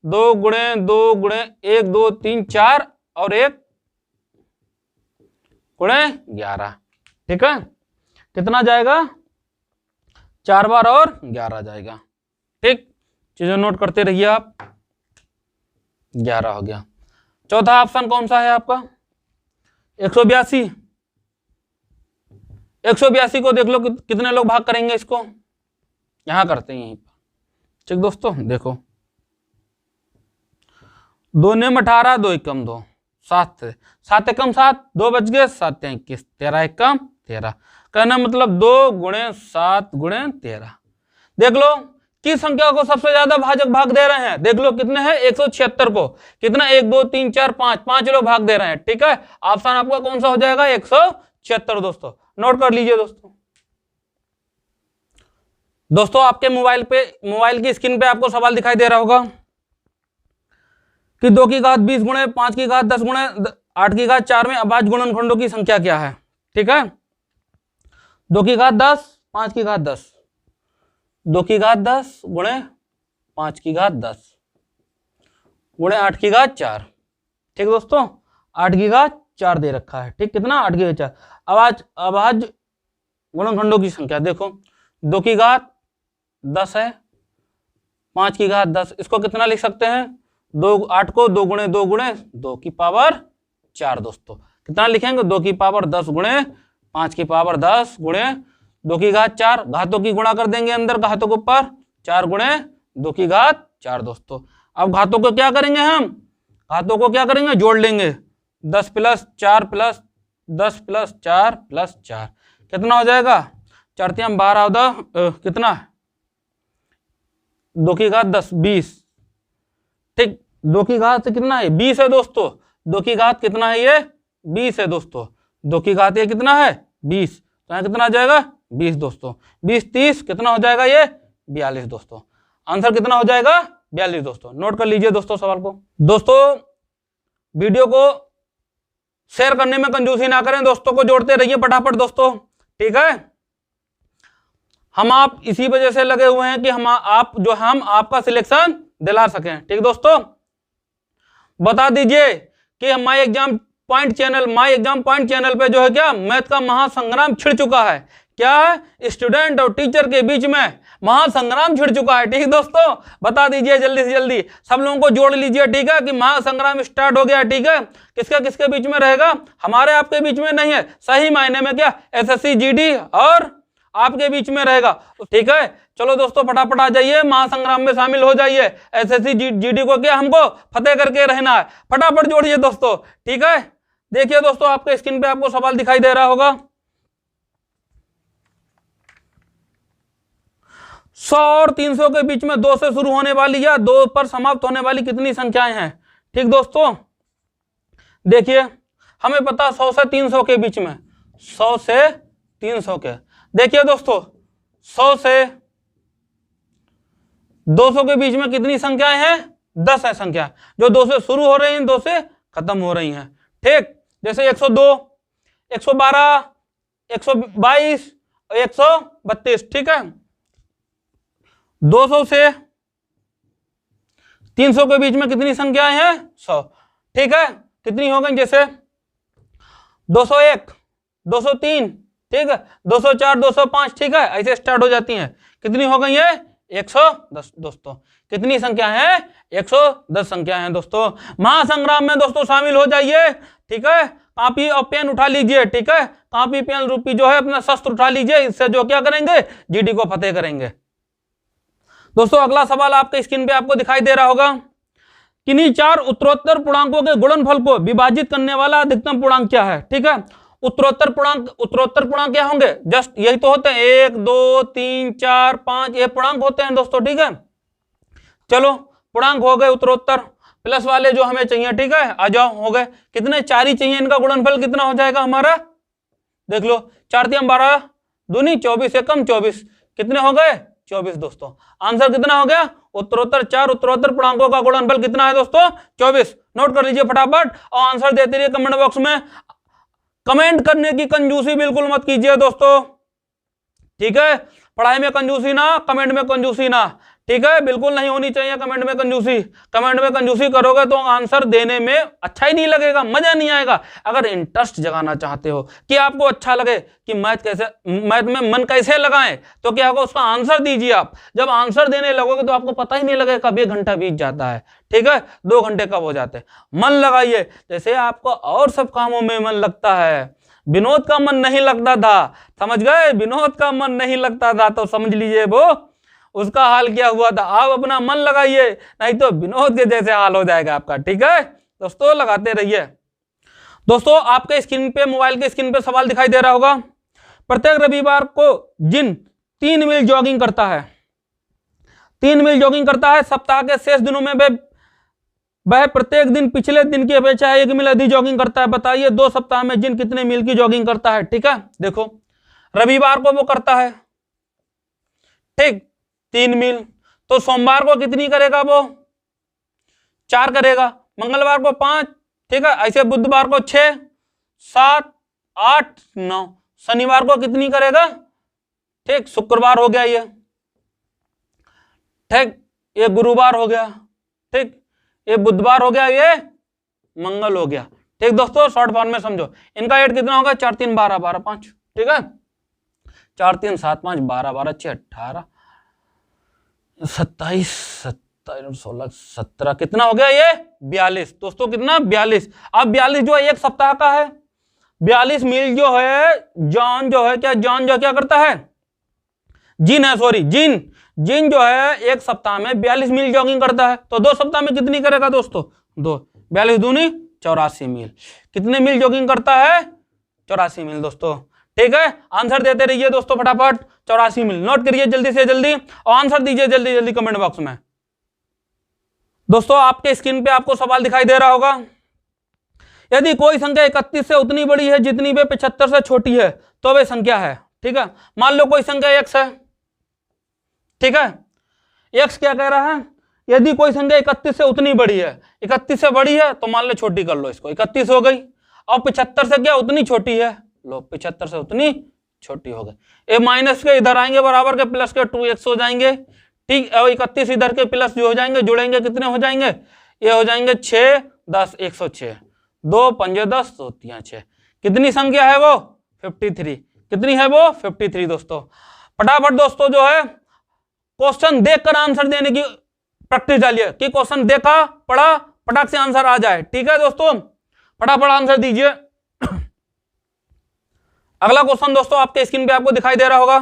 2 गुणे 2 गुणे 1 2 3 4 और 1 गुणे 11। ठीक है, कितना जाएगा? 4 बार और 11 जाएगा। ठीक, चीजें नोट करते रहिए आप। 11 हो गया। चौथा ऑप्शन कौन सा है आपका? 182। 182 को देख लो कितने लोग भाग करेंगे इसको, यहां करते हैं यहीं पर। ठीक दोस्तों, देखो 2 ने 18, 2 एकम 2, 7 7 एकम 7, 2 बच गए, 7 21, 13 एकम 13। कहना मतलब 2 गुणे 7 गुणे 13। देख लो किस संख्या को सबसे ज्यादा भाजक भाग दे रहे हैं, देख लो कितने हैं? 176 को। कितना? 1 2 3 4 5, 5 लोग भाग दे रहे हैं। ठीक है, ऑप्शन आपका कौन सा हो जाएगा? 176 दोस्तों, नोट कर लीजिए दोस्तों। दोस्तों आपके मोबाइल की स्क्रीन पे आपको सवाल दिखाई दे रहा होगा कि 2 की घात 20 गुणे 5 की घात 10 गुणे 8 की घात 4 में अभाज्य गुणनखंडों की संख्या क्या है? ठीक है, 2 की घात 10, 5 की घात 10, 2 की घात 10 गुणे 5 की घात 10 गुणे 8 की घात 4। ठीक दोस्तों, 8 की घात 4 दे रखा है। ठीक, कितना? 8 की घात 4। अभाज्य गुणनखंडों की संख्या देखो, 2 की घात 10 है, 5 की घात 10, इसको कितना लिख सकते हैं? 8 को 2 गुणे 2 गुणे 2 की पावर 4 दोस्तों। कितना लिखेंगे? 2 की पावर 10 गुणे 5 की पावर 10 गुणे 2 की घात 4। घातों की गुणा कर देंगे अंदर, घातों के ऊपर 4 गुणे 2 की घात 4 दोस्तों। अब घातों को क्या करेंगे? हम घातों को क्या करेंगे? जोड़ लेंगे। 10 प्लस 4 प्लस 10 प्लस 4 प्लस 4 कितना हो जाएगा? 4 3 12 कितना? 2 की घात 10 20। ठीक, 2 की घात कितना है? 20 है दोस्तों। 2 की घात कितना है? ये 20 है दोस्तों। 2 की घात ये कितना है? 20। तो यहाँ कितना आ जाएगा? 20 दोस्तों। 20 30 कितना हो जाएगा? ये 42 दोस्तों। आंसर कितना हो जाएगा? 42 दोस्तों। नोट कर लीजिए दोस्तों सवाल को। दोस्तों वीडियो को शेयर करने में कंजूसी ना करें, दोस्तों को जोड़ते रहिए फटाफट दोस्तों। ठीक है, हम आप इसी वजह से लगे हुए हैं कि हम आपका सिलेक्शन दिला सकें। ठीक दोस्तों, बता दीजिए कि माई एग्जाम पॉइंट चैनल पे जो है क्या मैथ का महासंग्राम छिड़ चुका है। क्या है? स्टूडेंट और टीचर के बीच में महासंग्राम छिड़ चुका है। ठीक दोस्तों, बता दीजिए जल्दी से जल्दी, सब लोगों को जोड़ लीजिए। ठीक है, कि महासंग्राम स्टार्ट हो गया। ठीक है, किसके बीच में रहेगा? हमारे आपके बीच में नहीं है, सही मायने में क्या एसएससी जीडी और आपके बीच में रहेगा। ठीक है, चलो दोस्तों फटाफट आ जाइए, महासंग्राम में शामिल हो जाइए। एसएससी जीडी को क्या हमको फतेह करके रहना है। फटाफट जोड़िए दोस्तों। ठीक है, देखिए दोस्तों आपके स्क्रीन पे आपको सवाल दिखाई दे रहा होगा। 100 और 300 के बीच में 2 से शुरू होने वाली या 2 पर समाप्त होने वाली कितनी संख्याएं हैं? ठीक दोस्तों, देखिए हमें पता 100 से 300 के बीच में, 100 से 300 के, देखिए दोस्तों 100 से 200 के बीच में कितनी संख्याएं हैं? 10 है संख्या, जो 2 से शुरू हो रही हैं, 2 से खत्म हो रही हैं। ठीक, जैसे 102, 112, 122, 132। ठीक है, 200 से 300 के बीच में कितनी संख्याएं हैं? 100। ठीक है, कितनी हो गई? जैसे 201, 203, ठीक है, 204, 205। ठीक है, ऐसे स्टार्ट हो जाती हैं। कितनी हो गई है? 110 दोस्तों। कितनी संख्या है? 110 संख्या है दोस्तों। महासंग्राम में दोस्तों शामिल हो जाइए। ठीक है, कॉपी और पेन उठा लीजिए। ठीक है, कॉपी पेन रूपी जो है अपना शस्त्र उठा लीजिए, इससे जो क्या करेंगे, जीडी को फतेह करेंगे। दोस्तों अगला सवाल आपके स्क्रीन पे आपको दिखाई दे रहा होगा, किन्हीं 4 उत्तरोत्तर पूर्णांकों के गुणनफल को विभाजित करने वाला अधिकतम पूर्णांक क्या है? ठीक है, उत्तरोत्तर पूर्णांक क्या होंगे? जस्ट यही तो होते हैं, 1 2 3 4 5, ये पूर्णांक होते हैं दोस्तों। ठीक है, चलो पूर्णांक हो गए उत्तरोत्तर, प्लस वाले जो हमें चाहिए। ठीक है, आ जाओ, हो गए कितने? 4 ही चाहिए। इनका गुणनफल कितना हो जाएगा हमारा? देख लो, 4 3 12 दूनी 24 एकम 24, कितने हो गए? 24 दोस्तों। आंसर कितना हो गया? उत्तरोत्तर 4 उत्तरोत्तर पूर्णांकों का गुणनफल कितना है दोस्तों? 24। नोट कर लीजिए फटाफट और आंसर देते रहिए कमेंट बॉक्स में। कमेंट करने की कंजूसी बिल्कुल मत कीजिए दोस्तों। ठीक है, पढ़ाई में कंजूसी ना, कमेंट में कंजूसी ना, ठीक है, बिल्कुल नहीं होनी चाहिए कमेंट में कंजूसी। कमेंट में कंजूसी करोगे तो आंसर देने में अच्छा ही नहीं लगेगा, मजा नहीं आएगा। अगर इंटरेस्ट जगाना चाहते हो कि आपको अच्छा लगे कि मैथ में मन कैसे लगाएं, तो क्या होगा, उसका आंसर दीजिए। आप जब आंसर देने लगोगे तो आपको पता ही नहीं लगेगा कब 1 घंटा बीत जाता है, ठीक है, 2 घंटे कब हो जाते हैं। मन लगाइए, जैसे आपको और सब कामों में मन लगता है। विनोद का मन नहीं लगता था, समझ गए, विनोद का मन नहीं लगता था, तो समझ लीजिए वो उसका हाल क्या हुआ था। आप अपना मन लगाइए, नहीं तो विनोद के जैसे हाल हो जाएगा आपका, ठीक है दोस्तों, लगाते रहिए। दोस्तों आपके स्क्रीन पे, मोबाइल के स्क्रीन पे सवाल दिखाई दे रहा होगा। प्रत्येक रविवार को जिन 3 मील जॉगिंग करता है, 3 मील जॉगिंग करता है, सप्ताह के शेष दिनों में वह प्रत्येक दिन पिछले दिन की अपेक्षा 1 मील अधिक जॉगिंग करता है। बताइए 2 सप्ताह में जिन कितने मील की जॉगिंग करता है। ठीक है, देखो रविवार को वो करता है, ठीक, 3 मील, तो सोमवार को कितनी करेगा वो, 4 करेगा, मंगलवार को 5, ठीक है, ऐसे बुधवार को 6, 7, 8, 9, शनिवार को कितनी करेगा, ठीक, शुक्रवार हो गया ये, ठीक, ये गुरुवार हो गया, ठीक, ये बुधवार हो गया, ये मंगल हो गया। ठीक दोस्तों, शॉर्ट फॉर्म में समझो, इनका रेट कितना होगा, 4 3 12 12 5, ठीक है, 4 3 7 5 12 12 6 18 27 27 16 17, कितना हो गया ये 42। दोस्तों कितना 42। अब 42 जो है 1 सप्ताह का है। 42 मील जो है, जॉन जो है क्या करता है, जिन है, सॉरी, जिन जो है 1 सप्ताह में 42 मील जॉगिंग करता है, तो 2 सप्ताह में कितनी करेगा दोस्तों, 2, 42 दूनी 84 मील। कितने मील जॉगिंग करता है, 84 मील दोस्तों। ठीक है, आंसर देते रहिए दोस्तों फटाफट, 84 मील नोट करिए जल्दी से जल्दी और आंसर दीजिए जल्दी जल्दी कमेंट बॉक्स में। दोस्तों आपके स्क्रीन पे आपको सवाल दिखाई दे रहा होगा, यदि कोई संख्या 31 से उतनी बड़ी है जितनी वे 75 से छोटी है तो वे संख्या है। ठीक है, मान लो कोई संख्या x है, ठीक है, x क्या कह रहा है, यदि कोई संख्या 31 से उतनी बड़ी है, 31 से बड़ी है तो मान लो छोटी कर लो इसको, 31 हो गई, और 75 से क्या उतनी छोटी है, लो 75 से उतनी छोटी हो गई। ये माइनस के इधर आएंगे, बराबर के प्लस के 2x हो जाएंगे, ठीक, और 31 इधर के प्लस जो हो जाएंगे, जुड़ेंगे कितने हो जाएंगे, ये हो जाएंगे 6 10 106, 2 5 10 2 3 6, कितनी संख्या है वो 53, कितनी है वो 53 दोस्तों। फटाफट दोस्तों जो है क्वेश्चन देखकर आंसर देने की प्रैक्टिस डालिए, कि क्वेश्चन देखा पढ़ा फटाक से आंसर आ जाए। ठीक है दोस्तों, फटाफट आंसर दीजिए। अगला क्वेश्चन दोस्तों आपके स्क्रीन पे आपको दिखाई दे रहा होगा,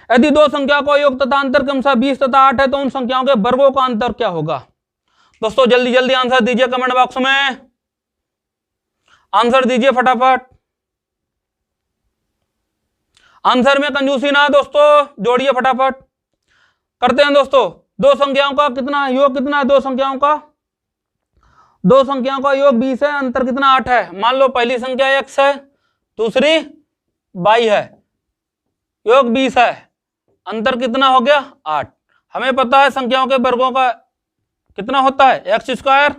यदि 2 संख्याओं का योग तथा अंतर क्रमशः 20 तथा 8 है तो उन संख्याओं के वर्गों का अंतर क्या होगा। दोस्तों जल्दी जल्दी आंसर दीजिए कमेंट बॉक्स में, आंसर दीजिए फटाफट, आंसर में कंजूसी ना दोस्तों, जोड़िए फटाफट। करते हैं दोस्तों, 2 संख्याओं का कितना योग, कितना है 2 संख्याओं का, 2 संख्याओं का योग 20 है, अंतर कितना 8 है। मान लो पहली संख्या x है, दूसरी y है, योग 20 है, अंतर कितना हो गया 8। हमें पता है संख्याओं के वर्गों का कितना होता है, x square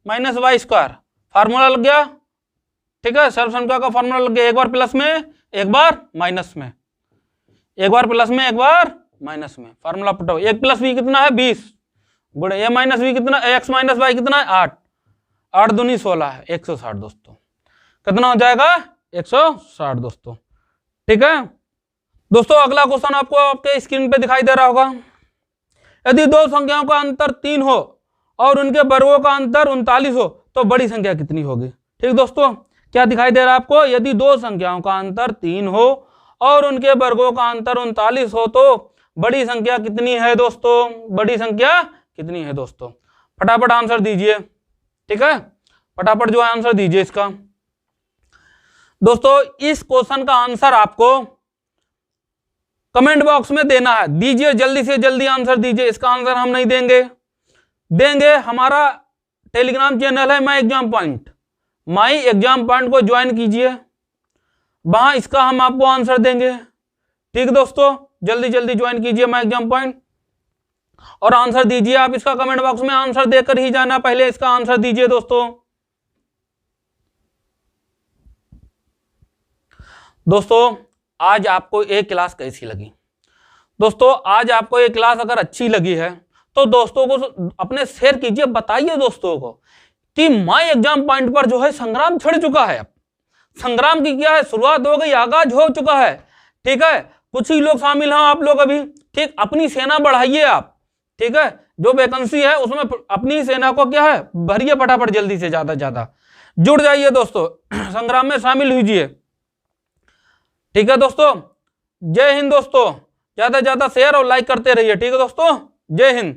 minus Y square, formula लग गया। ठीक है, सर्व संख्या का फार्मूला लग गया, एक बार प्लस में एक बार माइनस में, एक बार प्लस में एक बार माइनस में, फार्मूला पुटाओ, 1 + b कितना है 20, गुणे a - b कितना, x - y कितना है 8, 8 दूनी 16 है, 160 दोस्तों, कितना हो जाएगा 160 दोस्तों। ठीक है दोस्तों, अगला क्वेश्चन आपको आपके स्क्रीन पे दिखाई दे रहा होगा, यदि 2 संख्याओं का अंतर 3 हो और उनके वर्गों का अंतर 39 हो तो बड़ी संख्या कितनी होगी। ठीक दोस्तों, क्या दिखाई दे रहा है आपको, यदि 2 संख्याओं का अंतर 3 हो और उनके वर्गों का अंतर 39 हो तो बड़ी संख्या कितनी है दोस्तों, बड़ी संख्या कितनी है दोस्तों। फटाफट आंसर दीजिए, ठीक है, फटाफट जो है आंसर दीजिए इसका। दोस्तों इस क्वेश्चन का आंसर आपको कमेंट बॉक्स में देना है, दीजिए जल्दी से जल्दी आंसर दीजिए। इसका आंसर हम नहीं देंगे हमारा टेलीग्राम चैनल है my exam point, my exam point को ज्वाइन कीजिए, वहां इसका हम आपको आंसर देंगे। ठीक दोस्तों, जल्दी जल्दी ज्वाइन कीजिए माई एग्जाम पॉइंट और आंसर दीजिए। आप इसका कमेंट बॉक्स में आंसर देकर ही जाना, पहले इसका आंसर दीजिए दोस्तों। दोस्तों आज आपको ये क्लास कैसी लगी? दोस्तों आज आपको ये क्लास अगर अच्छी लगी है तो दोस्तों को अपने शेयर कीजिए, बताइए दोस्तों को कि माय एग्जाम पॉइंट पर जो है संग्राम छिड़ चुका है। अब संग्राम की क्या है, शुरुआत हो गई, आगाज हो चुका है। ठीक है, कुछ ही लोग शामिल हैं आप लोग अभी। ठीक, अपनी सेना बढ़ाइए आप। ठीक है, जो वैकेंसी है उसमें अपनी सेना को क्या है, भरिए फटाफट, जल्दी से ज्यादा जुड़ जाइए दोस्तों, संग्राम में शामिल कीजिए। ठीक है दोस्तों, जय हिंद दोस्तों, ज्यादा से ज्यादा शेयर और लाइक करते रहिए। ठीक है दोस्तों, जय हिंद।